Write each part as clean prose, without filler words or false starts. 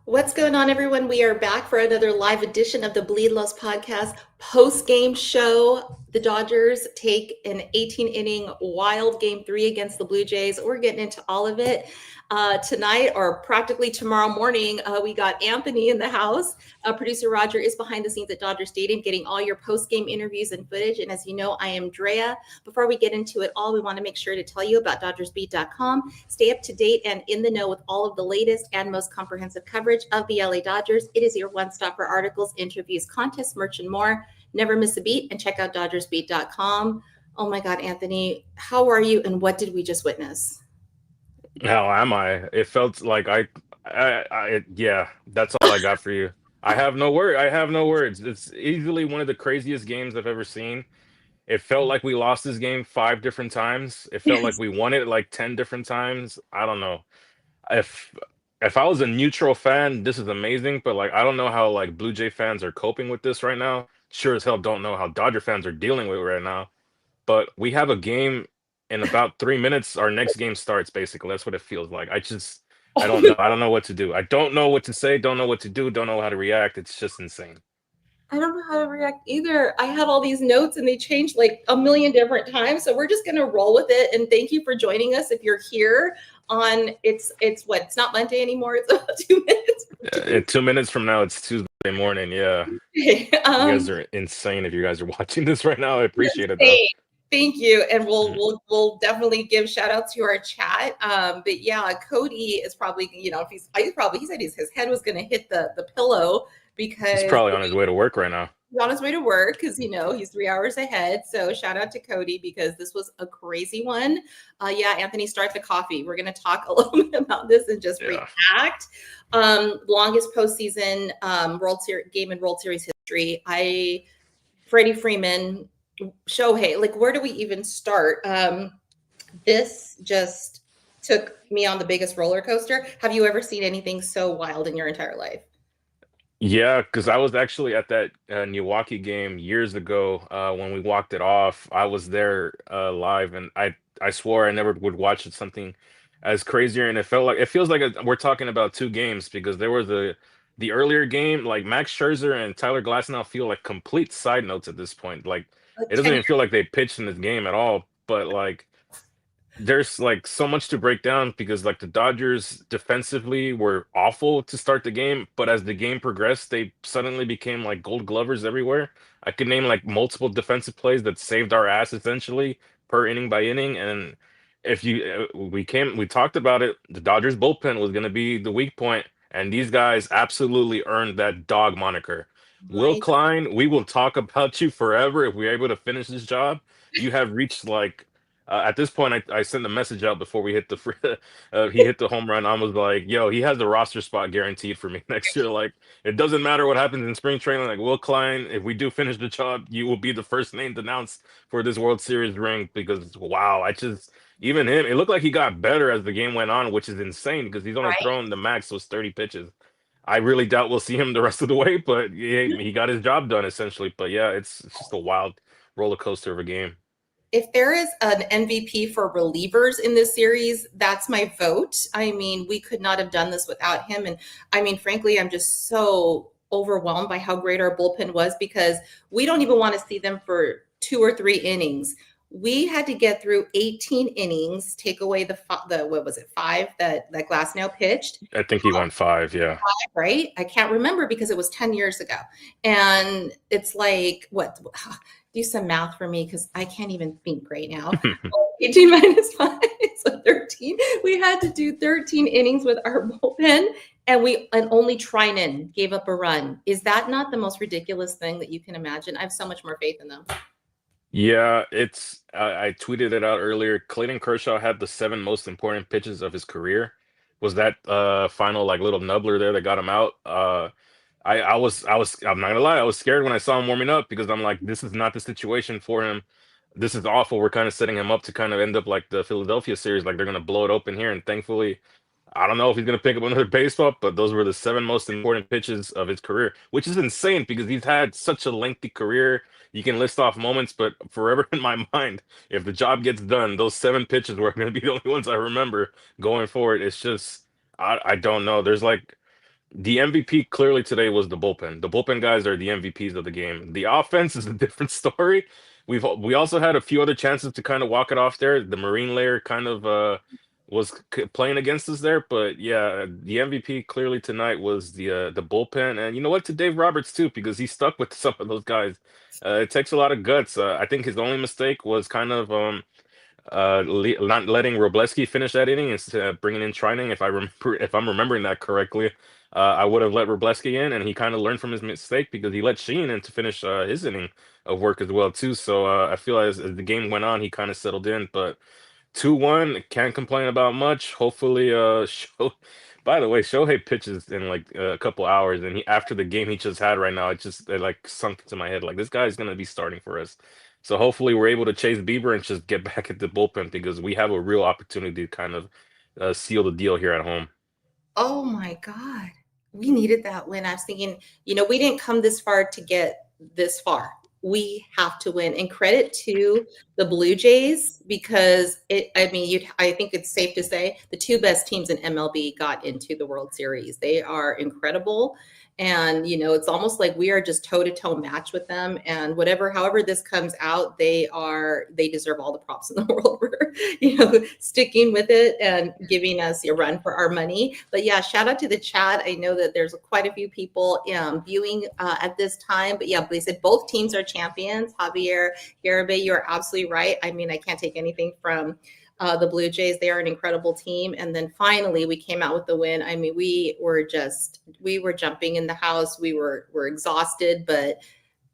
What's going on, everyone? We are back for another live edition of the Bleed Loss podcast post-game show. The Dodgers take an 18-inning wild game three against the Blue Jays. We're getting into all of it tonight, or practically tomorrow morning. We got Anthony in the house. Producer Roger is behind the scenes at Dodger Stadium getting all your post-game interviews and footage. And as you know, I am Drea. Before we get into it all, we want to make sure to tell you about DodgersBeat.com. Stay up to date and in the know with all of the latest and most comprehensive coverage of the LA Dodgers. It is your one-stop for articles, interviews, contests, merch, and more. Never miss a beat, and check out DodgersBeat.com. Oh my God, Anthony, how are you, and what did we just witness? How am I? It felt like yeah, that's all I got for you. I have no word. I have no words. It's easily one of the craziest games I've ever seen. It felt like we lost this game five different times. It felt like Yes. we won it like 10 different times. I don't know. If if I was a neutral fan, this is amazing, but like I don't know how like Blue Jay fans are coping with this right now. Sure as hell don't know how Dodger fans are dealing with it right now. But we have a game in about 3 minutes. Our next game starts, basically. That's what it feels like. I don't know. I don't know what to do. I don't know what to say, don't know what to do, don't know how to react. It's just insane. I don't know how to react either. I had all these notes and they changed like a million different times. So we're just gonna roll with it. And thank you for joining us. If you're here on it's what it's not Monday anymore. It's about 2 minutes. In 2 minutes from now, it's Tuesday morning. Yeah. Okay. You guys are insane if you guys are watching this right now. I appreciate it though. Hey, thank you, and we'll Mhm. we'll we'll definitely give shout out to our chat. But yeah, Cody is probably if he said his head was going to hit the pillow He's because probably on his way to work right now. he's on his way to work because he's 3 hours ahead. So shout out to Cody because this was a crazy one. Yeah, Anthony, start the coffee. We're going to talk a little bit about this and just Yeah. react. Longest postseason World Series game in World Series history. Freddie Freeman, Shohei, like where do we even start? This just took me on the biggest roller coaster. Have you ever seen anything so wild in your entire life? Yeah, because I was actually at that Milwaukee game years ago when we walked it off. I was there live, and I swore I never would watch something as crazier. And it feels like we're talking about two games because there was the earlier game, like Max Scherzer and Tyler Glasnow feel like complete side notes at this point. Like Like it doesn't 10 even feel like they pitched in this game at all. But like there's like so much to break down because like the Dodgers defensively were awful to start the game, but as the game progressed, they suddenly became like gold glovers everywhere. I could name like multiple defensive plays that saved our ass essentially per inning by inning. And if you we talked about it, the Dodgers bullpen was going to be the weak point, and these guys absolutely earned that dog moniker. Will my Klein, we will talk about you forever if we're able to finish this job. You have reached like at this point, I sent a message out before we hit the he hit the home run. I was like, "Yo, he has the roster spot guaranteed for me next year. Like, it doesn't matter what happens in spring training. Like, Will Klein, if we do finish the job, you will be the first name announced for this World Series ring." Because wow, even him, it looked like he got better as the game went on, which is insane because he's only right? thrown the max was 30 pitches. I really doubt we'll see him the rest of the way, but yeah, he got his job done essentially. But yeah, it's just a wild roller coaster of a game. If there is an MVP for relievers in this series, that's my vote. I mean, we could not have done this without him. And I mean, frankly, I'm just so overwhelmed by how great our bullpen was because we don't even want to see them for 2 or 3 innings. We had to get through 18 innings, take away the what was it, five that Glass now pitched, I think he went five. Yeah. right? I can't remember because it was 10 years ago. And it's like, what? Do some math for me because I can't even think right now. 18 minus 5, so 13. We had to do 13 innings with our bullpen, and only Trinan gave up a run. Is that not the most ridiculous thing that you can imagine? I have so much more faith in them. Yeah, I tweeted it out earlier. Clayton Kershaw had the seven most important pitches of his career. Was that final like little nubbler there that got him out? I'm not gonna lie, I was scared when I saw him warming up because I'm like, this is not the situation for him. This is awful. We're kind of setting him up to kind of end up like the Philadelphia series, like they're gonna blow it open here. And thankfully, I don't know if he's going to pick up another baseball, but those were the seven most important pitches of his career, which is insane because he's had such a lengthy career. You can list off moments, but forever in my mind, if the job gets done, those seven pitches were going to be the only ones I remember going forward. It's just, I don't know. The MVP clearly today was the bullpen. The bullpen guys are the MVPs of the game. The offense is a different story. We also had a few other chances to kind of walk it off there. The Marine layer kind of was playing against us there, but yeah, the MVP clearly tonight was the bullpen, and you know what, to Dave Roberts too, because he stuck with some of those guys. It takes a lot of guts. I think his only mistake was kind of not letting Robleski finish that inning instead of bringing in Trining. If I'm remembering that correctly, I would have let Robleski in, and he kind of learned from his mistake because he let Sheen in to finish his inning of work as well too. So I feel as the game went on, he kind of settled in. But 2-1, can't complain about much. Hopefully, by the way, Shohei pitches in like a couple hours, and after the game he just had right now, it like sunk into my head. Like this guy's gonna be starting for us. So hopefully we're able to chase Bieber and just get back at the bullpen because we have a real opportunity to kind of seal the deal here at home. Oh my God. We needed that win. I was thinking, we didn't come this far to get this far. We have to win. And credit to the Blue Jays because I think it's safe to say the two best teams in MLB got into the World Series. They are incredible. And, it's almost like we are just toe to toe match with them. And however this comes out, they deserve all the props in the world for, sticking with it and giving us a run for our money. But yeah, shout out to the chat. I know that there's quite a few people viewing at this time. But yeah, they said both teams are champions. Javier Garibay, you're absolutely right. I mean, I can't take anything from the Blue Jays. They are an incredible team. And then finally we came out with the win. I mean, we were jumping in the house. We're exhausted, but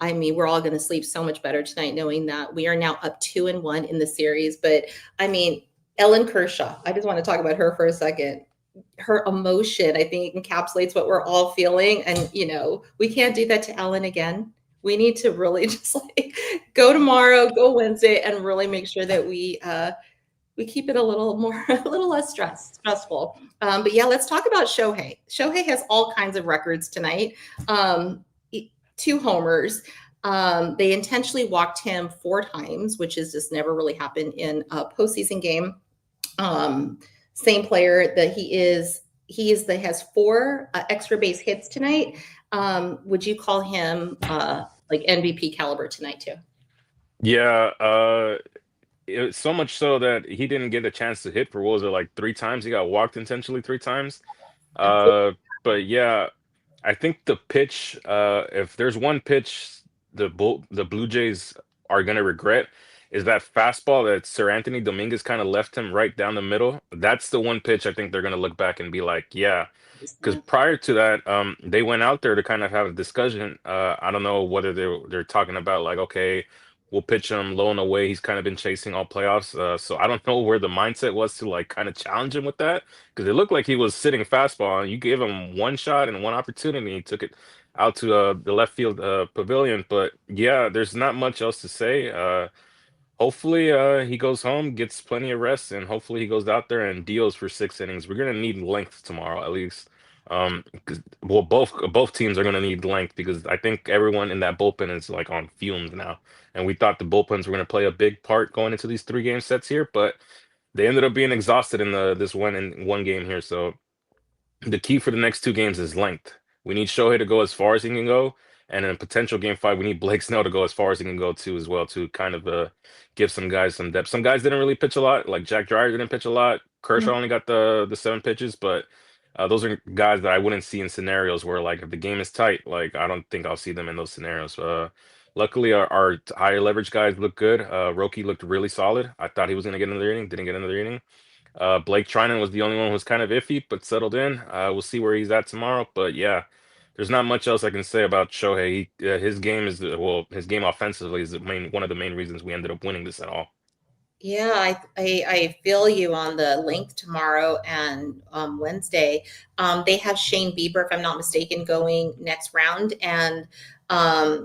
I mean, we're all going to sleep so much better tonight knowing that we are now up 2-1 in the series. But I mean, Ellen Kershaw, I just want to talk about her for a second. Her emotion, I think, encapsulates what we're all feeling. And, we can't do that to Ellen again. We need to really just like go tomorrow, go Wednesday, and really make sure that we keep it a little less stressful. But yeah, let's talk about Shohei. Shohei has all kinds of records tonight. 2 homers. They intentionally walked him 4 times, which has just never really happened in a postseason game. Same player that has 4 extra base hits tonight. Would you call him like MVP caliber tonight too? Yeah, so much so that he didn't get a chance to hit for what was it, like 3 times? He got walked intentionally 3 times. Uh, but yeah, I think the pitch, if there's one pitch the Blue Jays are gonna regret, is that fastball that Sir Anthony Dominguez kind of left him right down the middle. That's the one pitch I think they're gonna look back and be like, yeah. Because prior to that, they went out there to kind of have a discussion. I don't know whether they're talking about like, okay, we'll pitch him low and away. He's kind of been chasing all playoffs. So I don't know where the mindset was to like kind of challenge him with that because it looked like he was sitting fastball and you gave him one shot and one opportunity. He took it out to the left field pavilion. But yeah, there's not much else to say. Hopefully, he goes home, gets plenty of rest, and hopefully he goes out there and deals for 6 innings. We're gonna need length tomorrow, at least. 'Cause, well, both teams are gonna need length because I think everyone in that bullpen is like on fumes now, and we thought the bullpens were gonna play a big part going into these 3 game sets here, but they ended up being exhausted in this one game here. So the key for the next 2 games is length. We need Shohei to go as far as he can go, and in a potential game 5, we need Blake Snell to go as far as he can go too, as well, to kind of give some guys some depth. Some guys didn't really pitch a lot, like Jack Dreyer didn't pitch a lot. Kershaw only got the 7 pitches, but those are guys that I wouldn't see in scenarios where like if the game is tight, like I don't think I'll see them in those scenarios. Luckily, our higher leverage guys look good. Roki looked really solid. I thought he was going to get another inning, didn't get another inning. Blake Trinan was the only one who was kind of iffy, but settled in. We'll see where he's at tomorrow. But yeah, there's not much else I can say about Shohei. His game is his game offensively is one of the main reasons we ended up winning this at all. Yeah, I feel you on the length tomorrow and Wednesday. They have Shane Bieber, if I'm not mistaken, going next round, and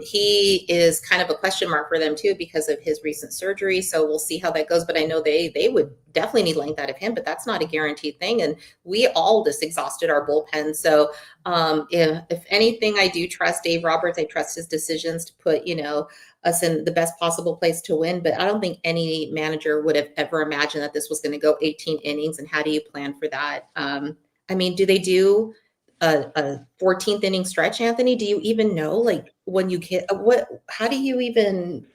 he is kind of a question mark for them too because of his recent surgery. So we'll see how that goes. But I know they would definitely need length out of him, but that's not a guaranteed thing. And we all just exhausted our bullpen. So if anything, I do trust Dave Roberts. I trust his decisions to put us in the best possible place to win. But I don't think any manager would have ever imagined that this was going to go 18 innings. And how do you plan for that? I mean, do they do a 14th inning stretch, Anthony? Do you even know, like, when you get how do you even,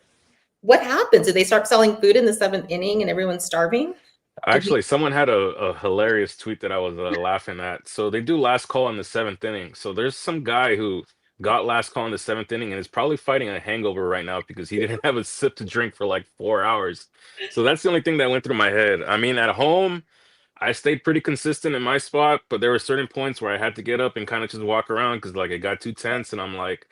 what happens? Do they start selling food in the 7th inning and everyone's starving? Did we? Actually, someone had a hilarious tweet that I was laughing at. So they do last call in the seventh inning. So there's some guy who got last call in the seventh inning and is probably fighting a hangover right now because he didn't have a sip to drink for like 4 hours. So that's the only thing that went through my head. I mean, at home, I stayed pretty consistent in my spot, but there were certain points where I had to get up and kind of just walk around because like it got too tense, and I'm like,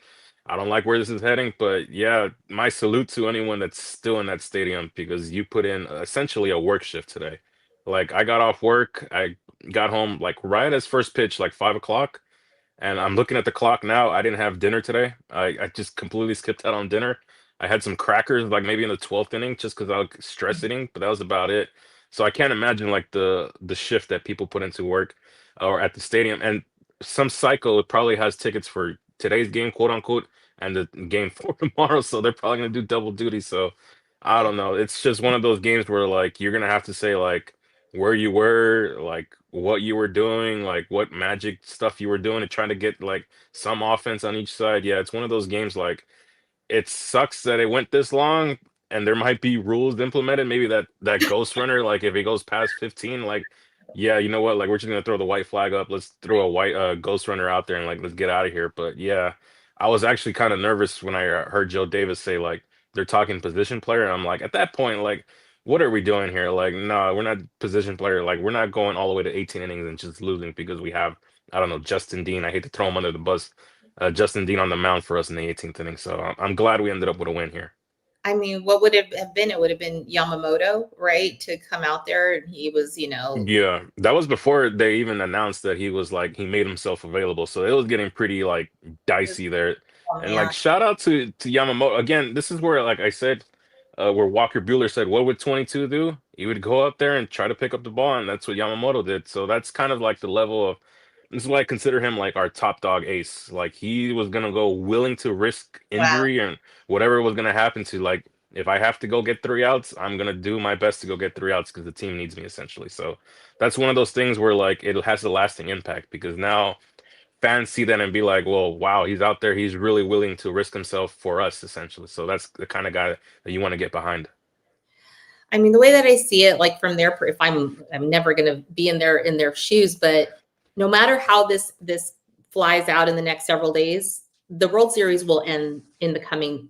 I don't like where this is heading. But yeah, my salute to anyone that's still in that stadium because you put in essentially a work shift today. Like I got off work, I got home like right as first pitch, like 5 o'clock. And I'm looking at the clock now. I didn't have dinner today. I just completely skipped out on dinner. I had some crackers, like maybe in the 12th inning, just because I was stress eating, but that was about it. So I can't imagine like the shift that people put into work or at the stadium. And some psycho probably has tickets for today's game, quote unquote, and the game for tomorrow. So they're probably gonna do double duty. So I don't know. It's just one of those games where like you're gonna have to say like where you were, like what you were doing, like what magic stuff you were doing to try to get like some offense on each side. Yeah, it's one of those games like it sucks that it went this long and there might be rules implemented. Maybe that ghost runner, like if it goes past 15, like yeah, you know what? Like we're just gonna throw the white flag up. Let's throw a white ghost runner out there and like let's get out of here. But yeah, I was actually kind of nervous when I heard Joe Davis say like they're talking position player. And I'm like, at that point, like, what are we doing here? Like, no, we're not position player. Like, we're not going all the way to 18 innings and just losing because we have, I don't know, Justin Dean. I hate to throw him under the bus. Justin Dean on the mound for us in the 18th inning. So I'm glad we ended up with a win here. I mean, what would it have been? It would have been Yamamoto, right? To come out there, and he was, Yeah, that was before they even announced that he was like he made himself available. So it was getting pretty like just, dicey there. oh And man, like shout out to Yamamoto again. This is where like I said, where Walker Bueller said, "What would 22 do?" He would go up there and try to pick up the ball, and that's what Yamamoto did. So that's kind of like the level of this is why I consider him like our top dog ace. Like he was gonna go willing to risk wow. injury and whatever was gonna happen to like if I have to go get 3 outs, I'm gonna do my best to go get 3 outs because the team needs me essentially. So that's one of those things where like it has a lasting impact because now fans see that and be like, well, wow, he's out there, he's really willing to risk himself for us essentially. So that's the kind of guy that you want to get behind. I mean, the way that I see it, like from their, if I'm never going to be in their shoes, but no matter how this flies out in the next several days, the World Series will end in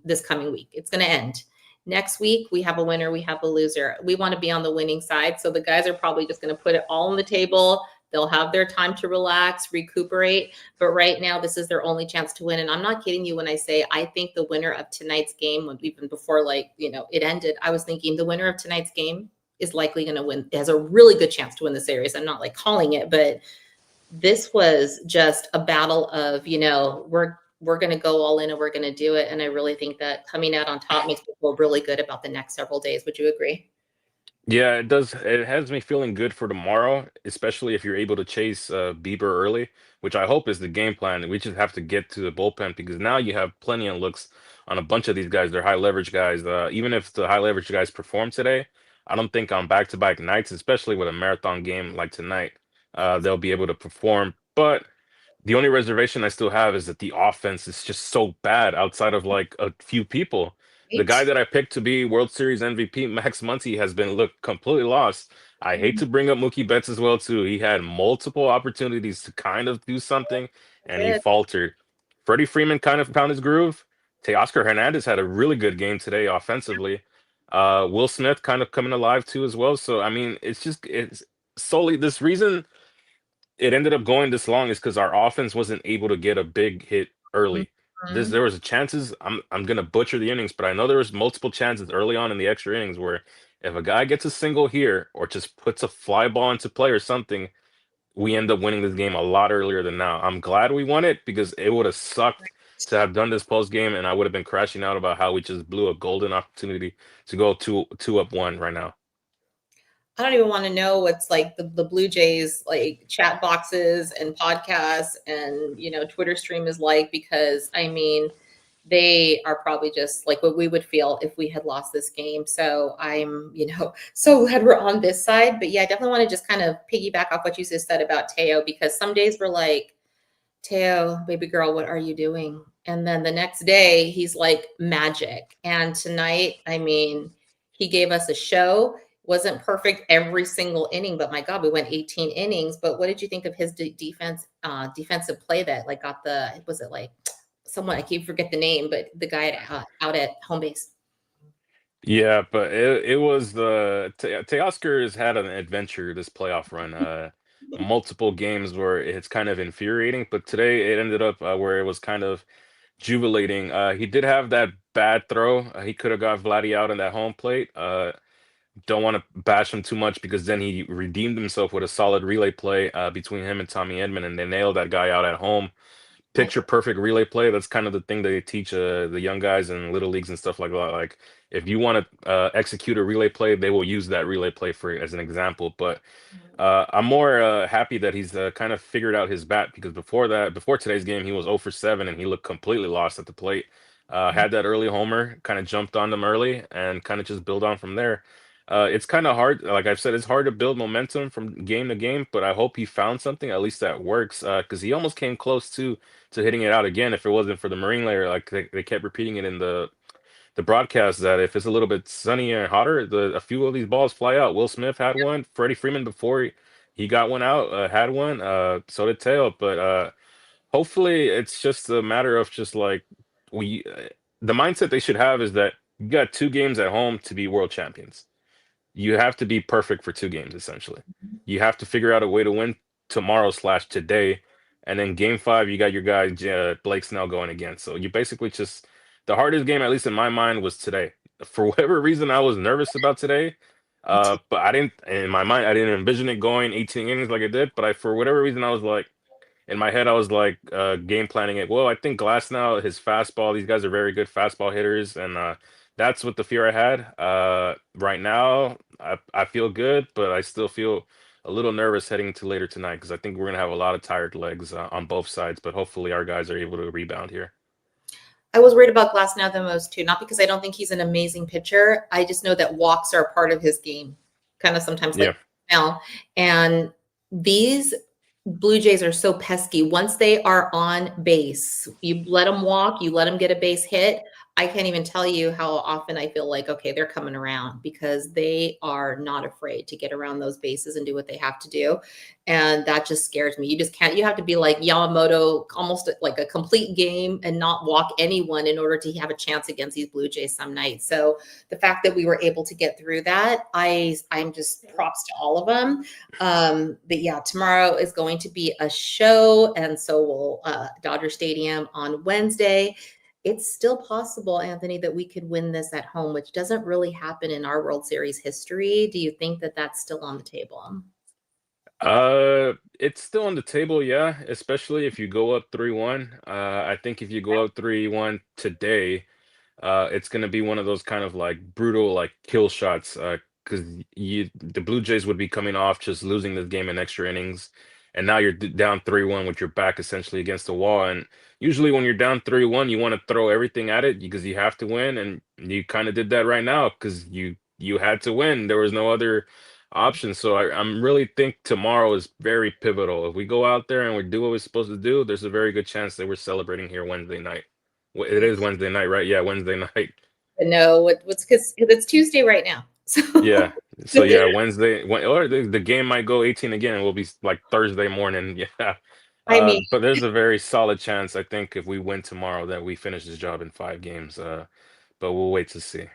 this coming week. It's going to end. Next week, we have a winner, we have a loser. We want to be on the winning side. So the guys are probably just going to put it all on the table. They'll have their time to relax, recuperate. But right now, this is their only chance to win. And I'm not kidding you when I say I think the winner of tonight's game, even before it ended, I was thinking the winner of tonight's game is likely going to win, has a really good chance to win the series. I'm not like calling it, but this was just a battle of, we're going to go all in and we're going to do it. And I really think that coming out on top makes me feel really good about the next several days. Would you agree? Yeah, it does. It has me feeling good for tomorrow, especially if you're able to chase Bieber early, which I hope is the game plan. We just have to get to the bullpen because now you have plenty of looks on a bunch of these guys. They're high leverage guys. Even if the high leverage guys perform today, I don't think on back-to-back nights, especially with a marathon game like tonight, they'll be able to perform. But the only reservation I still have is that the offense is just so bad outside of like a few people. The Right? guy that I picked to be World Series MVP, Max Muncy, has been look completely lost. I hate to bring up Mookie Betts as well too. He had multiple opportunities to kind of do something, and he Did. faltered. Freddie Freeman kind of found his groove. Teoscar Hernandez had a really good game today offensively. Will Smith kind of coming alive too as well. So I mean, it's solely this reason it ended up going this long is because our offense wasn't able to get a big hit early. Mhm. There was chances. I'm gonna butcher the innings, but I know there was multiple chances early on in the extra innings where if a guy gets a single here or just puts a fly ball into play or something, we end up winning this game a lot earlier than now. I'm glad we won it because it would have sucked to have done this post game, and I would have been crashing out about how we just blew a golden opportunity to go two up one right now. I don't even want to know what's like the Blue Jays like chat boxes and podcasts and Twitter stream is like, because I mean they are probably just like what we would feel if we had lost this game. So I'm so glad we're on this side. But yeah, I definitely want to just kind of piggyback off what you just said about Teo, because some days we're like, Teo, baby girl, what are you doing? And then the next day, he's like magic. And tonight, I mean, he gave us a show. Wasn't perfect every single inning, but my God, we went 18 innings. But what did you think of his defensive play that like got the, was it like someone, I keep forget the name, but the guy out at home base? Yeah, but it was the Teoscar has had an adventure this playoff run. Multiple games where it's kind of infuriating, but today it ended up where it was kind of jubilating. He did have that bad throw. He could have got Vladdy out on that home plate. Don't want to bash him too much because then he redeemed himself with a solid relay play between him and Tommy Edman, and they nailed that guy out at home. Right. Picture perfect relay play. That's kind of the thing they teach the young guys in little leagues and stuff like that. Like if you want to execute a relay play, they will use that relay play for as an example. But I'm more happy that he's kind of figured out his bat because before today's game, he was 0 for 7 and he looked completely lost at the plate. Had that early homer, kind of jumped on them early and kind of just build on from there. It's kind of hard, like I've said, it's hard to build momentum from game to game, but I hope he found something at least that works because he almost came close to hitting it out again if it wasn't for the marine layer. Like they kept repeating it in the broadcast that if it's a little bit sunnier and hotter, a few of these balls fly out. Will Smith had one. Freddie Freeman before he got one out had one. So did Tail. But hopefully it's just a matter of just like we the mindset they should have is that you got 2 games at home to be world champions. You have to be perfect for 2 games, essentially. You have to figure out a way to win tomorrow slash today. And then game 5, you got your guy Blake Snell going again. So you basically just the hardest game, at least in my mind, was today. For whatever reason, I was nervous about today. But I didn't in my mind, I didn't envision it going 18 innings like it did. But for whatever reason, I was like, in my head, I was like game planning it. Well, I think Glass now, his fastball, these guys are very good fastball hitters, and that's what the fear I had. Right now, I feel good, but I still feel a little nervous heading into later tonight because I think we're gonna have a lot of tired legs on both sides. But hopefully, our guys are able to rebound here. I was worried about Glass now the most too, not because I don't think he's an amazing pitcher. I just know that walks are a part of his game, kind of sometimes like Yeah. now. And these Blue Jays are so pesky. Once they are on base, you let them walk, you let them get a base hit. I can't even tell you how often I feel like, okay, they're coming around because they are not afraid to get around those bases and do what they have to do. And that just scares me. You just can't, you have to be like Yamamoto, almost like a complete game and not walk anyone in order to have a chance against these Blue Jays some nights. So the fact that we were able to get through that, I'm just props to all of them. But yeah, tomorrow is going to be a show. And so will Dodger Stadium on Wednesday. It's still possible, Anthony, that we could win this at home, which doesn't really happen in our World Series history. Do you think that that's still on the table? It's still on the table, yeah, especially if you go up 3-1. I think if you go up 3-1 today, it's gonna be one of those kind of like brutal like kill shots, because the Blue Jays would be coming off just losing this game in extra innings, and now you're down 3-1 with your back essentially against the wall. And usually when you're down 3-1, you want to throw everything at it because you have to win, and you kind of did that right now because you had to win. There was no other option. So I'm really think tomorrow is very pivotal. If we go out there and we do what we're supposed to do, there's a very good chance that we're celebrating here Wednesday night. It is Wednesday night, right? Yeah, Wednesday night. No, what's because it's Tuesday right now. So Yeah. So yeah, Wednesday, or the game might go 18 again. It will be like Thursday morning. Yeah. I mean, But there's a very solid chance, I think, if we win tomorrow, that we finish this job in 5 games. But we'll wait to see.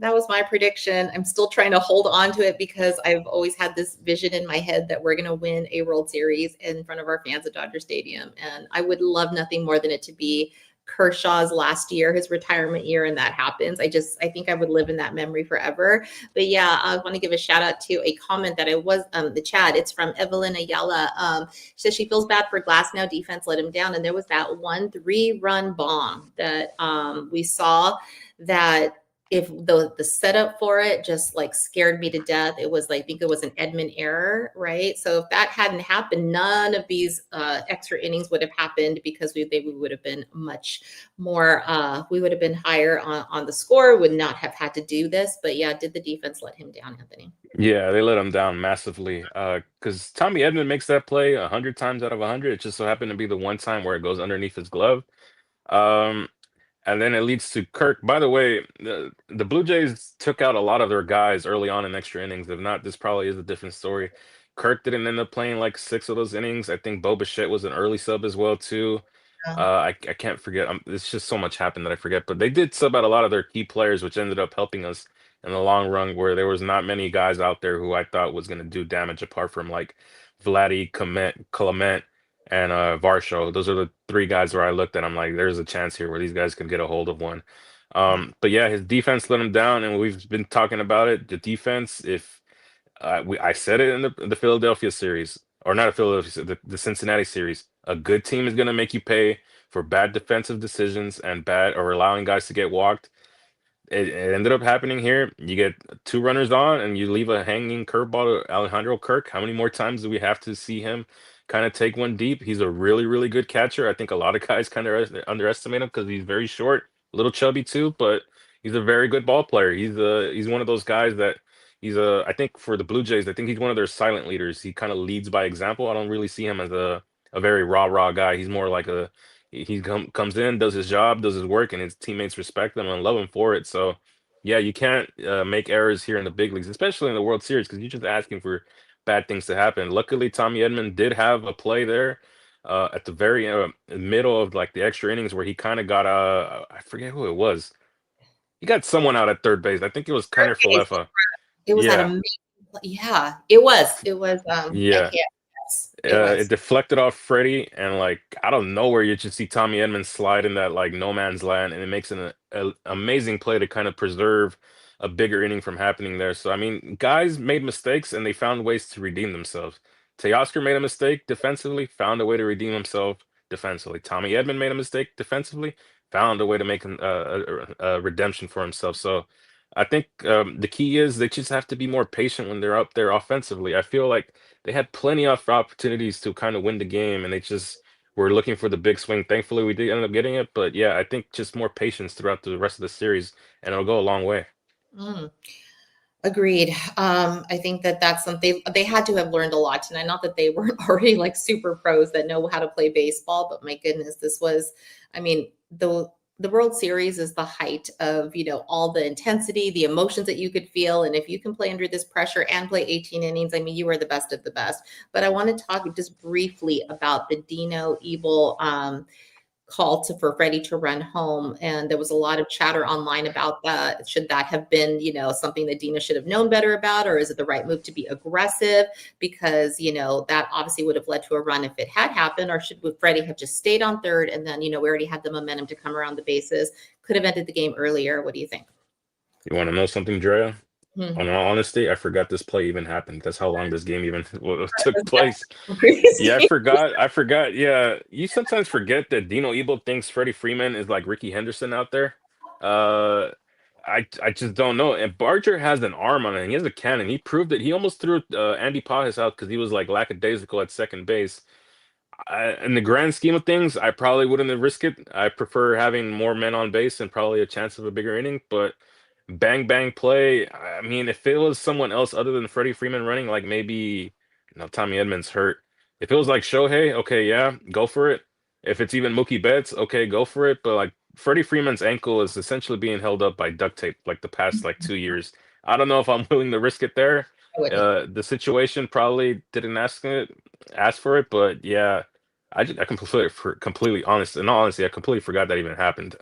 that was my prediction. I'm still trying to hold on to it because I've always had this vision in my head that we're going to win a World Series in front of our fans at Dodger Stadium. And I would love nothing more than it to be Kershaw's last year, his retirement year, and that happens. I think I would live in that memory forever. But yeah, I want to give a shout out to a comment that I was the chat. It's from Evelyn Ayala. She says she feels bad for Glass now. Defense let him down, and there was that 1 3-run bomb that we saw that if the setup for it just like scared me to death. It was like, I think it was an Edmund error, right? So if that hadn't happened, none of these extra innings would have happened, because we would have been much more, we would have been higher on the score, would not have had to do this. But yeah, did the defense let him down, Anthony? Yeah, they let him down massively. Because Tommy Edman makes that play 100 times out of 100. It just so happened to be the one time where it goes underneath his glove. Um, and then it leads to Kirk. By the way, the Blue Jays took out a lot of their guys early on in extra innings. If not, this probably is a different story. Kirk didn't end up playing like 6 of those innings. I think Bo Bichette was an early sub as well too. I can't forget. It's just so much happened that I forget. But they did sub out a lot of their key players, which ended up helping us in the long run, where there was not many guys out there who I thought was going to do damage apart from like Vladdy, Clement, and Varsho. Those are the three guys where I looked at. I'm like, there's a chance here where these guys can get a hold of one. But yeah, his defense let him down, and we've been talking about it. The defense, if I said it in the Philadelphia series, or not a Philadelphia, the Cincinnati series. A good team is going to make you pay for bad defensive decisions and bad or allowing guys to get walked. It ended up happening here. You get 2 runners on, and you leave a hanging curveball to Alejandro Kirk. How many more times do we have to see him kind of take one deep? He's a really, really good catcher. I think a lot of guys kind of underestimate him because he's very short, a little chubby too, but he's a very good ball player. He's one of those guys that I think for the Blue Jays, I think he's one of their silent leaders. He kind of leads by example. I don't really see him as a very rah-rah guy. He's more like comes in, does his job, does his work, and his teammates respect him and love him for it. So, yeah, you can't make errors here in the big leagues, especially in the World Series, because you're just asking for bad things to happen. Luckily, Tommy Edman did have a play there at the very middle of like the extra innings where he kind of got I forget who it was. He got someone out at third base. I think it was Kiner Case, Falefa. it was that Yeah, amazing. Yeah, it was. It was. yeah. Yeah, yes, it It was. deflected off Freddie, and like out of nowhere, you just see Tommy Edmonds slide in that like no man's land, and it makes an amazing play to kind of preserve a bigger inning from happening there. So I mean, guys made mistakes, and they found ways to redeem themselves. Teoscar made a mistake defensively, found a way to redeem himself defensively. Tommy Edman made a mistake defensively, found a way to make a redemption for himself. So I think the key is they just have to be more patient when they're up there offensively. I feel like they had plenty of opportunities to kind of win the game, and they just were looking for the big swing. Thankfully, we did end up getting it, but yeah, I think just more patience throughout the rest of the series, and it'll go a long way. Mm. Agreed. I think that that's something they had to have learned a lot tonight. Not that they weren't already like super pros that know how to play baseball, but my goodness, this was, I mean, the World Series is the height of, all the intensity, the emotions that you could feel. And if you can play under this pressure and play 18 innings, I mean, you are the best of the best. But I want to talk just briefly about the Dino Evil call for Freddie to run home. And there was a lot of chatter online about that. Should that have been, something that Dina should have known better about, or is it the right move to be aggressive? Because, that obviously would have led to a run if it had happened, or would Freddie have just stayed on third? And then, we already had the momentum to come around the bases, could have ended the game earlier. What do you think? You want to know something, Drea? Hmm. On all honesty, I forgot this play even happened. That's how long this game even took place. Yeah, I Crazy. forgot. I forgot. Yeah, you sometimes forget that Dino Ebel thinks Freddie Freeman is like Ricky Henderson out there. Uh, I just don't know. And Barger has an arm on it. And he has a cannon. He proved it. He almost threw Andy Pajes out because he was like lackadaisical at second base. In the grand scheme of things, I probably wouldn't have risked it. I prefer having more men on base and probably a chance of a bigger inning. But bang bang play. I mean, if it was someone else other than Freddie Freeman running, like maybe Tommy Edmonds hurt. If it was like Shohei, okay, yeah, go for it. If it's even Mookie Betts, okay, go for it. But like Freddie Freeman's ankle is essentially being held up by duct tape like the past like 2 years. I don't know if I'm willing to risk it there. I wouldn't. The situation probably didn't ask for it, but yeah, I completely honest. In all honesty, I completely forgot that even happened.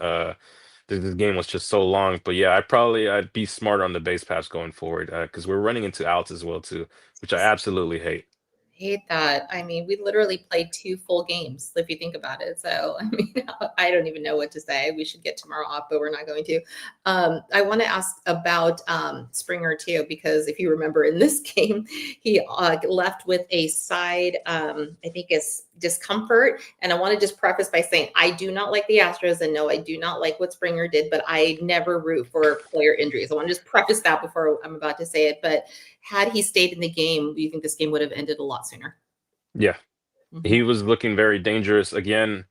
This game was just so long. But yeah, I'd be smarter on the base pass going forward because we're running into outs as well too, which I absolutely hate. Hate that. I mean, we literally played 2 full games, if you think about it. So, I mean, I don't even know what to say. We should get tomorrow off, but we're not going to. I want to ask about Springer too, because if you remember in this game, he left with a side, I think it's discomfort. And I want to just preface by saying I do not like the Astros, and no, I do not like what Springer did, but I never root for player injuries. I want to just preface that before I'm about to say it. But had he stayed in the game, do you think this game would have ended a lot sooner? Yeah. Mhm. He was looking very dangerous again.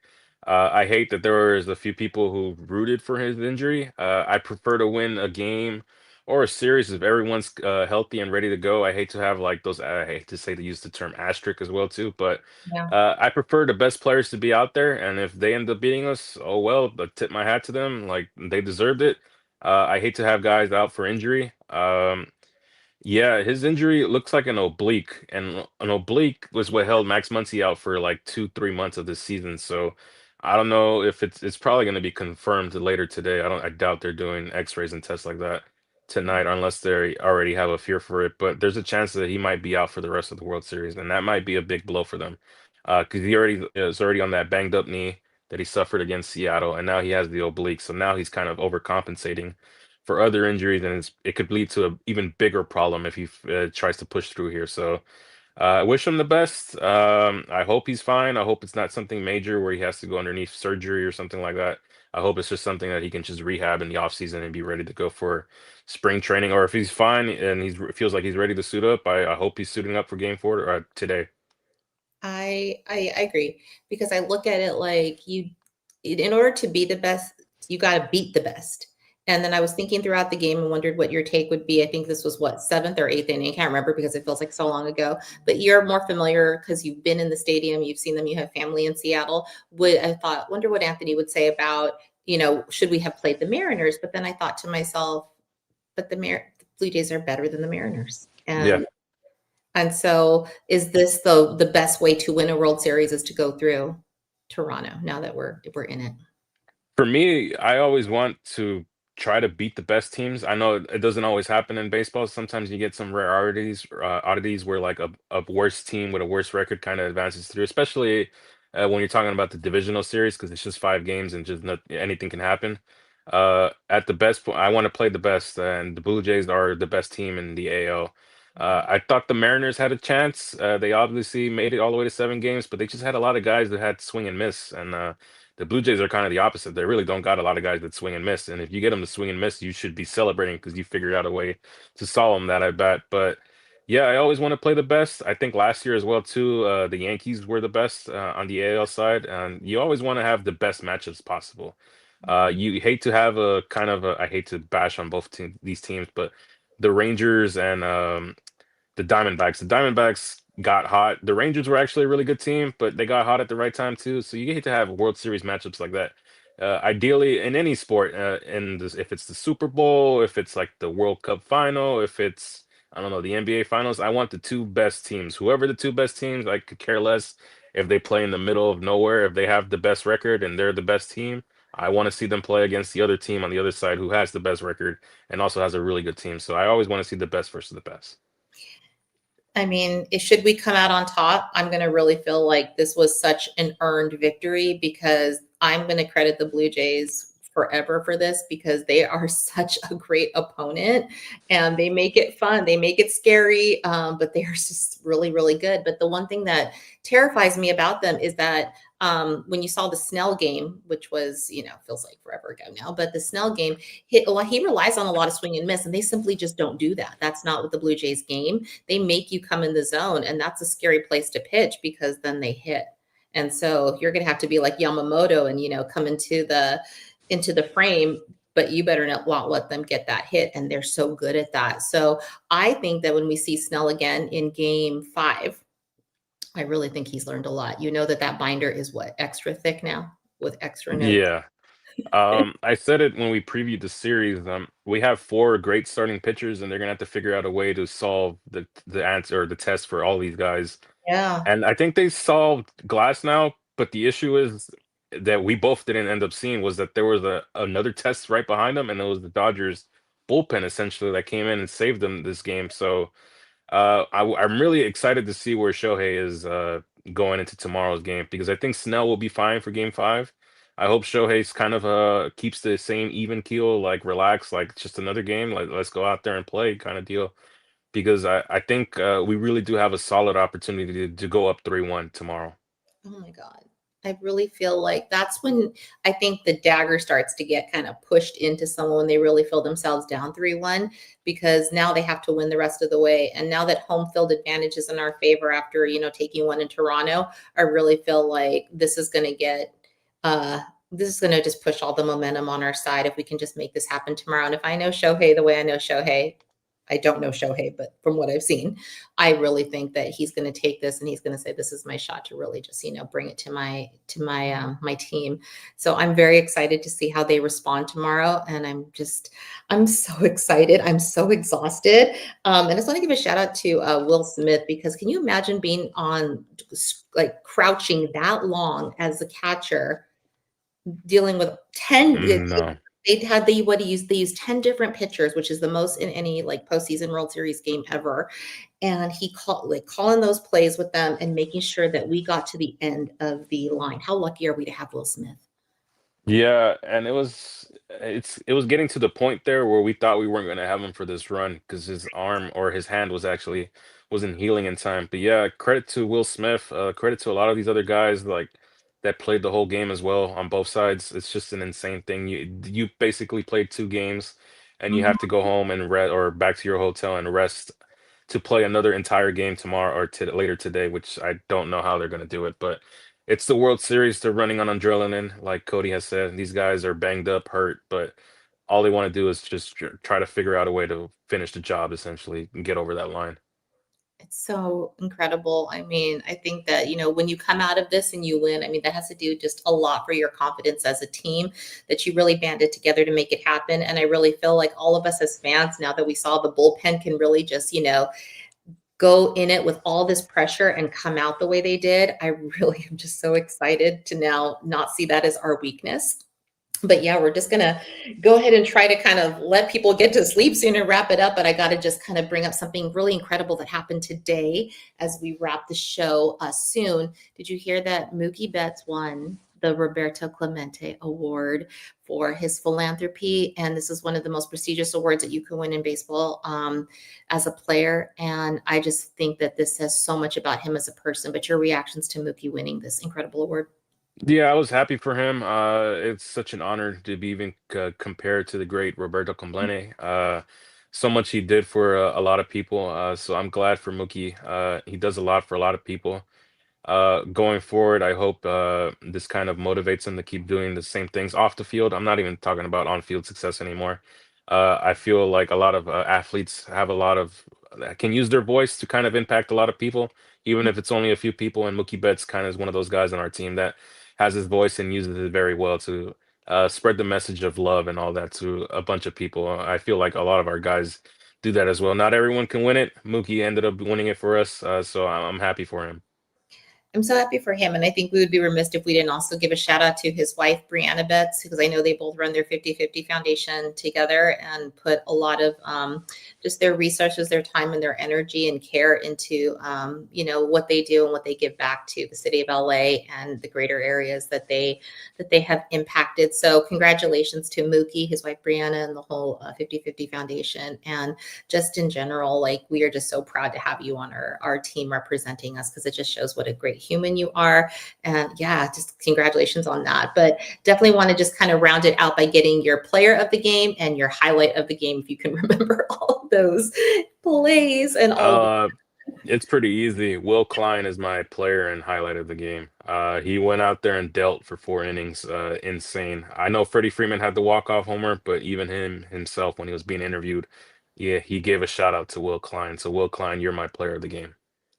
I hate that there was a few people who rooted for his injury. I prefer to win a game or a series if everyone's healthy and ready to go. I hate to have like those. I hate to say to use the term asterisk as well too, but Yeah. I prefer the best players to be out there. And if they end up beating us, oh well. But tip my hat to them. Like they deserved it. I hate to have guys out for injury. Yeah, his injury looks like an oblique, and an oblique was what held Max Muncy out for like 2, 3 months of this season. So I don't know if it's probably going to be confirmed later today. I doubt they're doing X-rays and tests like that tonight unless they already have a fear for it. But there's a chance that he might be out for the rest of the World Series, and that might be a big blow for them, because he already is already on that banged up knee that he suffered against Seattle, and now he has the oblique. So now he's kind of overcompensating for other injuries, and it could lead to an even bigger problem if he tries to push through here. So I wish him the best. I hope he's fine. I hope it's not something major where he has to go underneath surgery or something like that. I hope it's just something that he can just rehab in the offseason and be ready to go for spring training. Or if he's fine and feels like he's ready to suit up, I hope he's suiting up for game 4 today. I agree, because I look at it like in order to be the best, you got to beat the best. And then I was thinking throughout the game and wondered what your take would be. I think this was what, seventh or eighth inning. I can't remember because it feels like so long ago. But you're more familiar because you've been in the stadium, you've seen them, you have family in Seattle. Wonder what Anthony would say about, should we have played the Mariners? But then I thought to myself, but the Blue Jays are better than the Mariners, Yeah. and so, is this the best way to win a World Series is to go through Toronto now that we're in it? For me, I always want to try to beat the best teams. I know it doesn't always happen in baseball. Sometimes you get some rare oddities where like a worse team with a worse record kind of advances through, especially when you're talking about the divisional series because it's just 5 games and just not, anything can happen. At the best point, I want to play the best, and the Blue Jays are the best team in the AL. I thought the Mariners had a chance. They obviously made it all the way to 7 games, but they just had a lot of guys that had swing and miss, and the Blue Jays are kind of the opposite. They really don't got a lot of guys that swing and miss. And if you get them to swing and miss, you should be celebrating because you figured out a way to solve them that, I bet. But yeah, I always want to play the best. I think last year as well, too, the Yankees were the best on the AL side. And you always want to have the best matchups possible. You hate to have a kind of I hate to bash on these teams, but the Rangers and the Diamondbacks. The Diamondbacks got hot. The Rangers were actually a really good team, but they got hot at the right time too. So you get to have World Series matchups like that. Ideally, in any sport, if it's the Super Bowl, if it's like the World Cup final, if it's I don't know the NBA finals, I want the two best teams. Whoever the two best teams, I could care less if they play in the middle of nowhere. If they have the best record and they're the best team, I want to see them play against the other team on the other side who has the best record and also has a really good team. So I always want to see the best versus the best. I mean, should we come out on top, I'm going to really feel like this was such an earned victory, because I'm going to credit the Blue Jays forever for this, because they are such a great opponent and they make it fun. They make it scary, but they are just really, really good. But the one thing that terrifies me about them is that when you saw the Snell game, which was, feels like forever ago now, but the Snell game, he relies on a lot of swing and miss, and they simply just don't do that. That's not what the Blue Jays game. They make you come in the zone, and that's a scary place to pitch because then they hit. And so you're going to have to be like Yamamoto and come into the frame, but you better not let them get that hit, and they're so good at that. So I think that when we see Snell again in game 5, I really think he's learned a lot. You know that binder is what, extra thick now with extra notes. Yeah. I said it when we previewed the series. We have 4 great starting pitchers, and they're gonna have to figure out a way to solve the answer or the test for all these guys. Yeah. And I think they solved Glass now, but the issue is that we both didn't end up seeing was that there was another test right behind them, and it was the Dodgers bullpen essentially that came in and saved them this game. So I'm really excited to see where Shohei is going into tomorrow's game because I think Snell will be fine for game 5. I hope Shohei's kind of keeps the same even keel, like relax, like it's just another game, like let's go out there and play kind of deal. Because I think we really do have a solid opportunity to go up 3-1 tomorrow. Oh my God. I really feel like that's when I think the dagger starts to get kind of pushed into someone when they really feel themselves down 3-1, because now they have to win the rest of the way. And now that home field advantage is in our favor after, taking one in Toronto, I really feel like uh this is going to just push all the momentum on our side if we can just make this happen tomorrow. And if I know Shohei the way I know Shohei, I don't know Shohei, but from what I've seen, I really think that he's going to take this and he's going to say, "This is my shot to really just bring it to my team." So I'm very excited to see how they respond tomorrow, and I'm so excited. I'm so exhausted, and I just want to give a shout out to Will Smith, because can you imagine being on like crouching that long as a catcher, dealing with 10. No. They used 10 different pitchers, which is the most in any like postseason World Series game ever. And he calling those plays with them and making sure that we got to the end of the line. How lucky are we to have Will Smith? Yeah, and it was getting to the point there where we thought we weren't going to have him for this run because his arm or his hand wasn't healing in time. But yeah, credit to Will Smith, credit to a lot of these other guys like that played the whole game as well on both sides. It's just an insane thing. You basically played 2 games and you have to go home and rest or back to your hotel and rest to play another entire game tomorrow or later today, which I don't know how they're going to do it, but it's the World Series. They're running on adrenaline, like Cody has said. These guys are banged up, hurt, but all they want to do is just try to figure out a way to finish the job, essentially, and get over that line. It's so incredible. I mean, I think that, when you come out of this and you win, I mean, that has to do just a lot for your confidence as a team, that you really banded together to make it happen. And I really feel like all of us as fans, now that we saw the bullpen can really just, go in it with all this pressure and come out the way they did, I really am just so excited to now not see that as our weakness. But yeah, we're just gonna go ahead and try to kind of let people get to sleep soon and wrap it up. But I got to just kind of bring up something really incredible that happened today as we wrap the show soon. Did you hear that Mookie Betts won the Roberto Clemente Award for his philanthropy? And this is one of the most prestigious awards that you can win in baseball as a player. And I just think that this says so much about him as a person. But your reactions to Mookie winning this incredible award? Yeah, I was happy for him. It's such an honor to be even compared to the great Roberto Clemente. So much he did for a lot of people. So I'm glad for Mookie. He does a lot for a lot of people. Going forward, I hope this kind of motivates him to keep doing the same things off the field. I'm not even talking about on-field success anymore. I feel like a lot of athletes have a lot of can use their voice to kind of impact a lot of people, even if it's only a few people. And Mookie Betts kind of is one of those guys on our team that has his voice and uses it very well to spread the message of love and all that to a bunch of people. I feel like a lot of our guys do that as well. Not everyone can win it. Mookie ended up winning it for us, so I'm happy for him. I'm so happy for him. And I think we would be remiss if we didn't also give a shout out to his wife, Brianna Betts, because I know they both run their 50/50 foundation together and put a lot of just their resources, their time and their energy and care into, what they do and what they give back to the city of LA and the greater areas that they have impacted. So congratulations to Mookie, his wife, Brianna, and the whole 50/50 foundation. And just in general, like, we are just so proud to have you on our team representing us, because it just shows what a great human you are. And yeah, just congratulations on that. But definitely want to just kind of round it out by getting your player of the game and your highlight of the game, if you can remember all of those plays and all of Uh, it's pretty easy. Will Klein is my player and highlight of the game. He went out there and dealt for 4 innings. Insane. I know Freddie Freeman had the walk-off homer, but even him himself, when he was being interviewed, yeah, he gave a shout out to Will Klein. So Will Klein, you're my player of the game.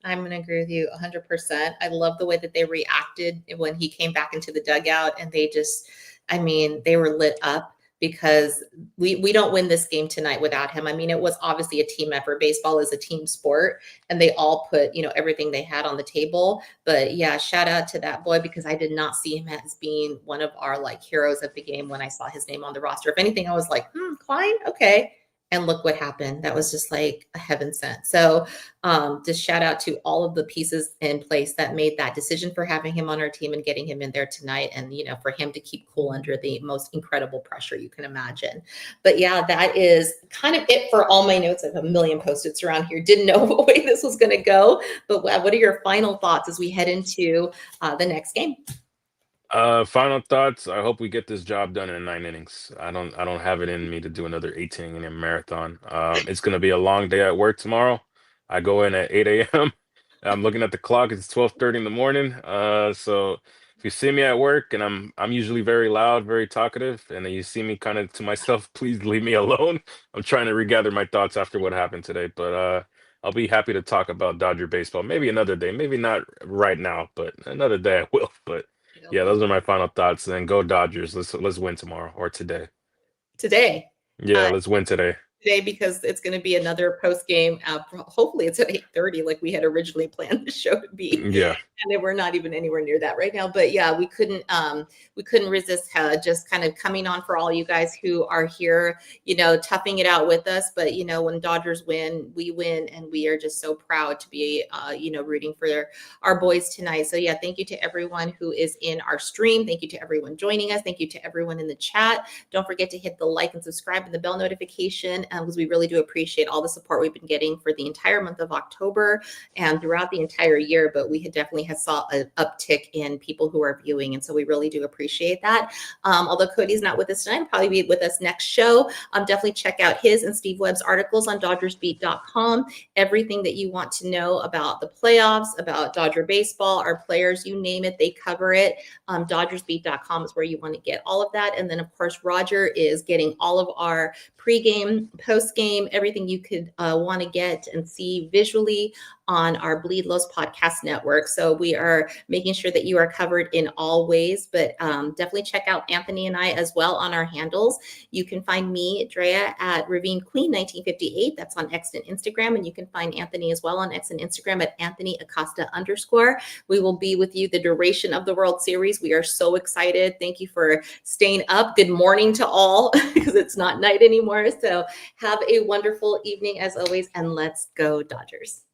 I'm going to agree with you 100%. I love the way that they reacted when he came back into the dugout, and they just, I mean, they were lit up, because we don't win this game tonight without him. I mean, it was obviously a team effort. Baseball is a team sport, and they all put, everything they had on the table. But yeah, shout out to that boy, because I did not see him as being one of our like heroes of the game when I saw his name on the roster. If anything, I was like, Klein, okay. And look what happened. That was just like a heaven sent. So just shout out to all of the pieces in place that made that decision for having him on our team and getting him in there tonight. And, you know, for him to keep cool under the most incredible pressure you can imagine. But yeah, that is kind of it for all my notes. I have a million Post-its around here. Didn't know what way this was going to go. But what are your final thoughts as we head into the next game? Final thoughts. I hope we get this job done in 9 innings. I don't have it in me to do another 18 inning marathon. It's gonna be a long day at work tomorrow. I go in at 8 a.m. I'm looking at the clock. It's 12:30 in the morning. So if you see me at work and I'm usually very loud, very talkative, and then you see me kind of to myself, please leave me alone. I'm trying to regather my thoughts after what happened today, but I'll be happy to talk about Dodger baseball. Maybe another day. Maybe not right now, but another day I will. But yeah, those are my final thoughts. And go Dodgers. Let's win tomorrow or today. Today. Yeah, let's win today. Today because it's going to be another post game. Hopefully, it's at 8:30, like we had originally planned the show to be. Yeah. And we're not even anywhere near that right now. But yeah, we couldn't resist just kind of coming on for all you guys who are here, you know, toughing it out with us. But you know, when Dodgers win, we win, and we are just so proud to be, you know, rooting for our boys tonight. So yeah, thank you to everyone who is in our stream. Thank you to everyone joining us. Thank you to everyone in the chat. Don't forget to hit the like and subscribe and the bell notification, because we really do appreciate all the support we've been getting for the entire month of October and throughout the entire year. But we had definitely saw an uptick in people who are viewing, and so we really do appreciate that. Although Cody's not with us tonight, he'll probably be with us next show. Definitely check out his and Steve Webb's articles on DodgersBeat.com. Everything that you want to know about the playoffs, about Dodger baseball, our players, you name it, they cover it. DodgersBeat.com is where you want to get all of that. And then, of course, Roger is getting all of our pregame, postgame, everything you could want to get and see visually on our Bleed Lows podcast network. So we are making sure that you are covered in all ways, but definitely check out Anthony and I as well on our handles. You can find me, Drea, at Ravine Queen 1958. That's on X and Instagram. And you can find Anthony as well on X and Instagram at Anthony Acosta _. We will be with you the duration of the World Series. We are so excited. Thank you for staying up. Good morning to all, because it's not night anymore. So have a wonderful evening as always, and let's go Dodgers.